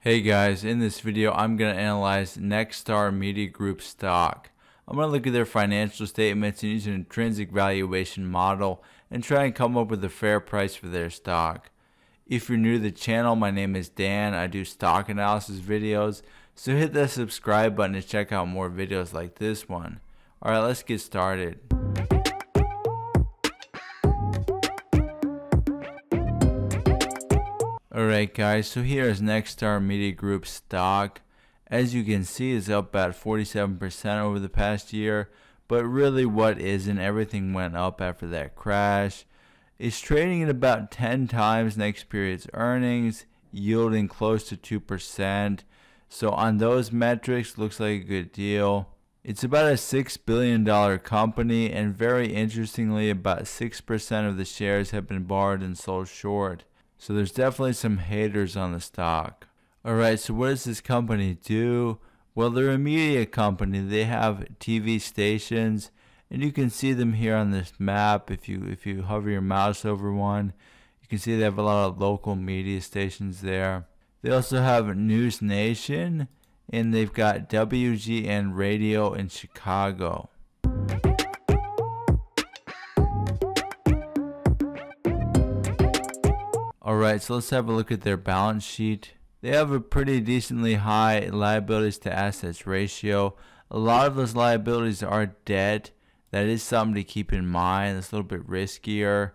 Hey guys, in this video I'm going to analyze Nexstar Media Group stock. I'm going to look at their financial statements and use an intrinsic valuation model and try and come up with a fair price for their stock. If you're new to the channel, my name is Dan. I do stock analysis videos, so hit that subscribe button to check out more videos like this one. Alright, let's get started. Alright guys, so here is Nexstar Media Group stock. As you can see, it's up about 47% over the past year, but really what isn't, everything went up after that crash. It's trading at about 10 times next period's earnings, yielding close to 2%. So on those metrics, looks like a good deal. It's about a $6 billion company, and very interestingly, about 6% of the shares have been borrowed and sold short. So there's definitely some haters on the stock. Alright, so what does this company do? Well, they're a media company. They have TV stations, and you can see them here on this map. If you hover your mouse over one, you can see they have a lot of local media stations there. They also have News Nation, and they've got WGN Radio in Chicago. Alright, so let's have a look at their balance sheet. They have a pretty decently high liabilities-to-assets ratio. A lot of those liabilities are debt. That is something to keep in mind. It's a little bit riskier.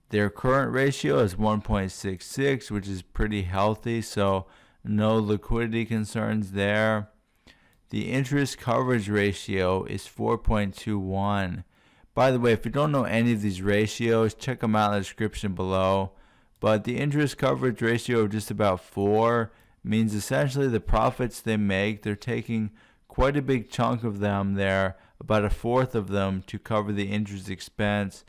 Their current ratio is 1.66, which is pretty healthy, so no liquidity concerns there. The interest coverage ratio is 4.21. By the way, if you don't know any of these ratios, check them out in the description below. But the interest coverage ratio of just about 4 means essentially the profits they make, they're taking quite a big chunk of them there, about a fourth of them, to cover the interest expense.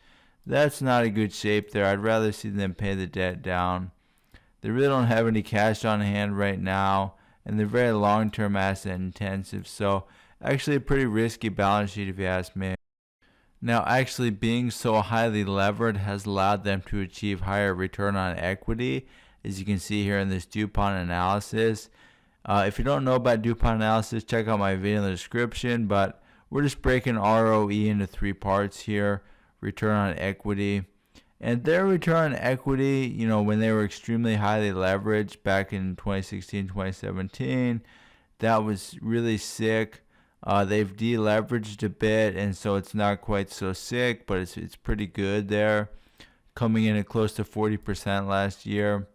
That's not a good shape there. I'd rather see them pay the debt down. They really don't have any cash on hand right now, and they're very long-term asset intensive. So actually a pretty risky balance sheet if you ask me. Now, actually being so highly levered has allowed them to achieve higher return on equity, as you can see here in this DuPont analysis. If you don't know about DuPont analysis, check out my video in the description, but we're just breaking ROE into 3 parts here: return on equity. And their return on equity, when they were extremely highly leveraged back in 2016, 2017, that was really sick. They've deleveraged a bit, and so it's not quite so sick, but it's pretty good there, coming in at close to 40% last year.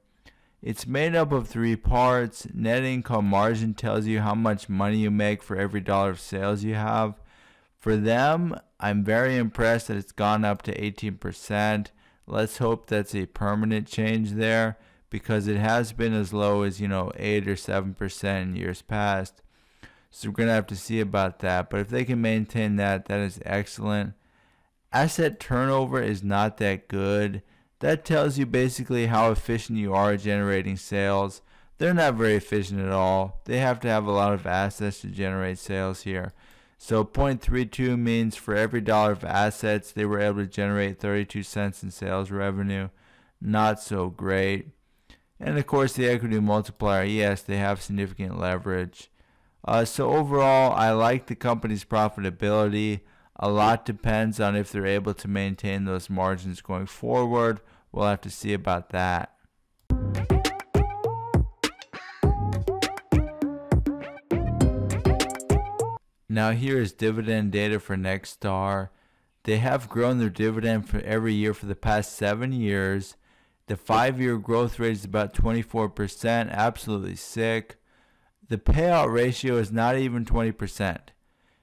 It's made up of 3 parts. Net income margin tells you how much money you make for every dollar of sales you have. For them, I'm very impressed that it's gone up to 18%. Let's hope that's a permanent change there, because it has been as low as 8 or 7% in years past. So we're going to have to see about that. But if they can maintain that, that is excellent. Asset turnover is not that good. That tells you basically how efficient you are at generating sales. They're not very efficient at all. They have to have a lot of assets to generate sales here. So 0.32 means for every dollar of assets, they were able to generate 32 cents in sales revenue. Not so great. And of course the equity multiplier, yes, they have significant leverage. So overall, I like the company's profitability. A lot depends on if they're able to maintain those margins going forward. We'll have to see about that. Now here is dividend data for Nexstar. They have grown their dividend for every year for the past 7 years. The 5-year growth rate is about 24%, absolutely sick. The payout ratio is not even 20%.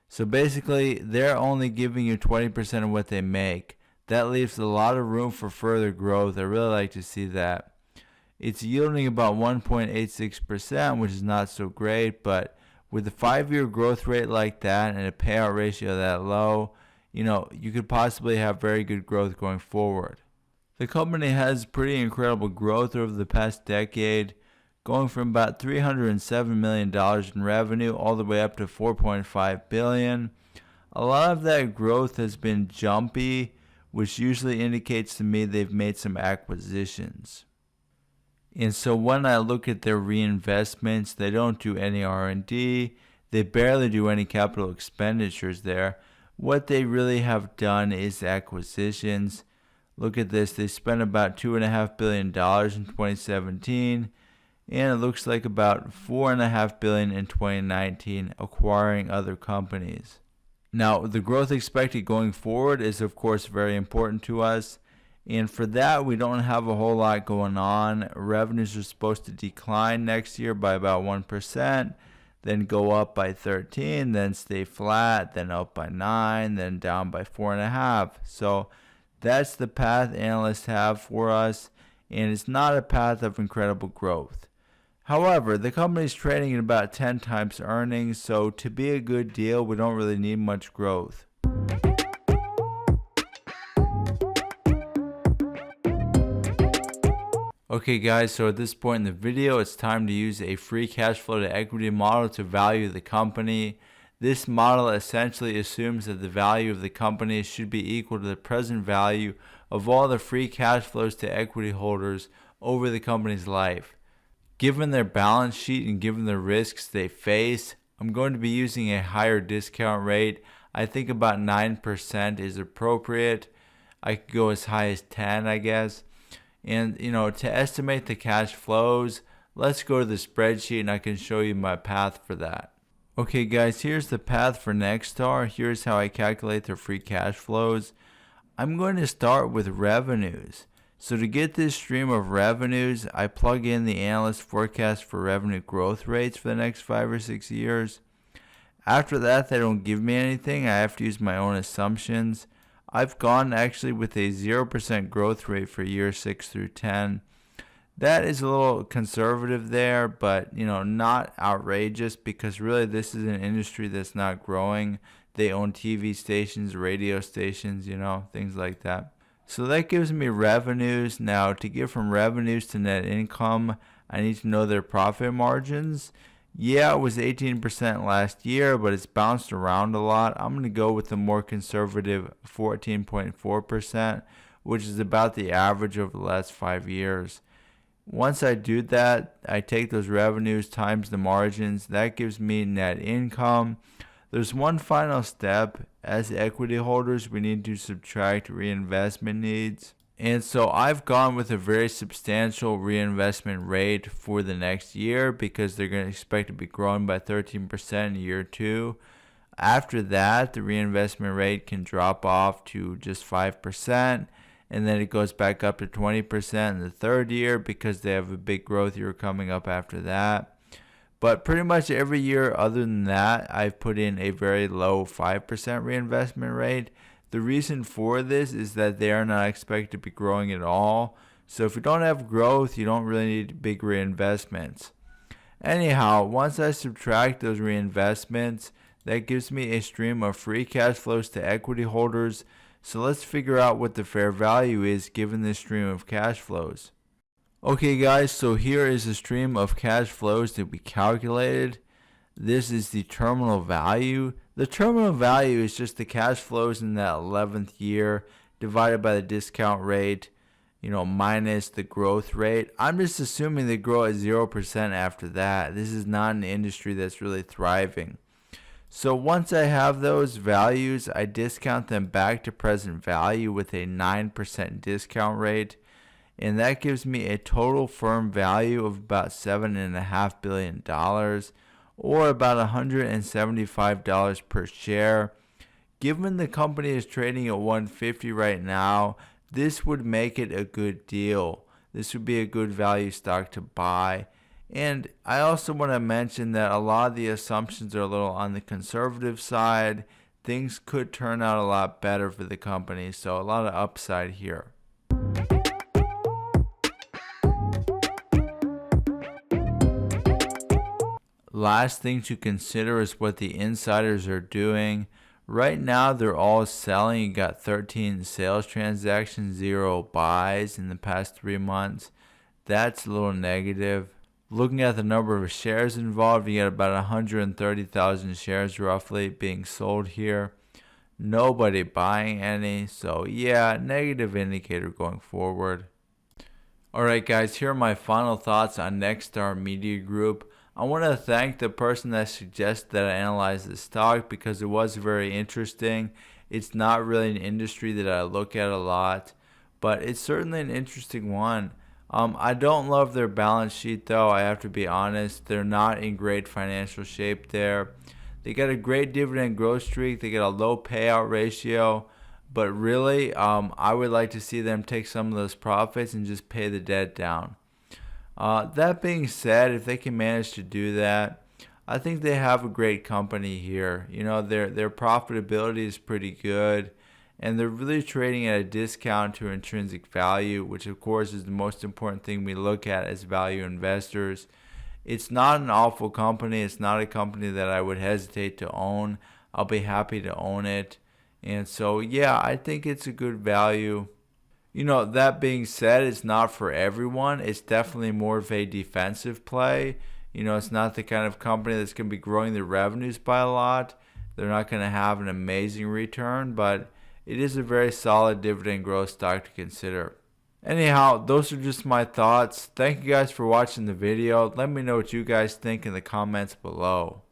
So basically, they're only giving you 20% of what they make. That leaves a lot of room for further growth. I really like to see that. It's yielding about 1.86%, which is not so great, but with a 5-year growth rate like that and a payout ratio that low, you could possibly have very good growth going forward. The company has pretty incredible growth over the past decade, going from about $307 million in revenue all the way up to $4.5 billion. A lot of that growth has been jumpy, which usually indicates to me they've made some acquisitions. And so when I look at their reinvestments, they don't do any R&D. They barely do any capital expenditures there. What they really have done is acquisitions. Look at this. They spent about $2.5 billion in 2017. And it looks like about $4.5 billion in 2019 acquiring other companies. Now, the growth expected going forward is, of course, very important to us. And for that, we don't have a whole lot going on. Revenues are supposed to decline next year by about 1%, then go up by 13%, then stay flat, then up by 9%, then down by 4.5%. So that's the path analysts have for us, and it's not a path of incredible growth. However, the company is trading at about 10 times earnings, so to be a good deal, we don't really need much growth. Okay guys, so at this point in the video, it's time to use a free cash flow to equity model to value the company. This model essentially assumes that the value of the company should be equal to the present value of all the free cash flows to equity holders over the company's life. Given their balance sheet and given the risks they face, I'm going to be using a higher discount rate. I think about 9% is appropriate. I could go as high as 10, I guess. And, to estimate the cash flows, let's go to the spreadsheet and I can show you my path for that. Okay guys, here's the path for Nexstar. Here's how I calculate their free cash flows. I'm going to start with revenues. So to get this stream of revenues, I plug in the analyst forecast for revenue growth rates for the next 5 or 6 years. After that, they don't give me anything. I have to use my own assumptions. I've gone actually with a 0% growth rate for years 6 through 10. That is a little conservative there, but not outrageous, because really this is an industry that's not growing. They own TV stations, radio stations, things like that. So that gives me revenues. Now, to get from revenues to net income, I need to know their profit margins. Yeah, it was 18% last year, but it's bounced around a lot. I'm going to go with the more conservative 14.4%, which is about the average over the last 5 years. Once I do that, I take those revenues times the margins. That gives me net income. There's one final step. As equity holders, we need to subtract reinvestment needs. And so I've gone with a very substantial reinvestment rate for the next year, because they're going to expect to be growing by 13% in year 2. After that, the reinvestment rate can drop off to just 5%. And then it goes back up to 20% in the 3rd year, because they have a big growth year coming up after that. But pretty much every year other than that, I've put in a very low 5% reinvestment rate. The reason for this is that they are not expected to be growing at all. So if you don't have growth, you don't really need big reinvestments. Anyhow, once I subtract those reinvestments, that gives me a stream of free cash flows to equity holders. So let's figure out what the fair value is given this stream of cash flows. Okay guys, so here is a stream of cash flows that we calculated. This is the terminal value. The terminal value is just the cash flows in that 11th year divided by the discount rate, minus the growth rate. I'm just assuming they grow at 0% after that. This is not an industry that's really thriving. So once I have those values, I discount them back to present value with a 9% discount rate. And that gives me a total firm value of about $7.5 billion, or about $175 per share. Given the company is trading at $150 right now, this would make it a good deal. This would be a good value stock to buy. And I also want to mention that a lot of the assumptions are a little on the conservative side. Things could turn out a lot better for the company, so a lot of upside here. Last thing to consider is what the insiders are doing. Right now, they're all selling. You got 13 sales transactions, 0 buys in the past 3 months. That's a little negative. Looking at the number of shares involved, you got about 130,000 shares roughly being sold here. Nobody buying any. So yeah, negative indicator going forward. Alright guys, here are my final thoughts on Nexstar Media Group. I want to thank the person that suggested that I analyze the stock because it was very interesting. It's not really an industry that I look at a lot, but it's certainly an interesting one. I don't love their balance sheet though, I have to be honest. They're not in great financial shape there. They got a great dividend growth streak. They got a low payout ratio. But really, I would like to see them take some of those profits and just pay the debt down. That being said, if they can manage to do that, I think they have a great company here. You know, their profitability is pretty good, and they're really trading at a discount to intrinsic value, which of course is the most important thing we look at as value investors. It's not an awful company. It's not a company that I would hesitate to own. I'll be happy to own it. And so, yeah, I think it's a good value. You know, that being said, it's not for everyone. It's definitely more of a defensive play. You know, it's not the kind of company that's going to be growing their revenues by a lot. They're not going to have an amazing return, but it is a very solid dividend growth stock to consider. Anyhow, those are just my thoughts. Thank you guys for watching the video. Let me know what you guys think in the comments below.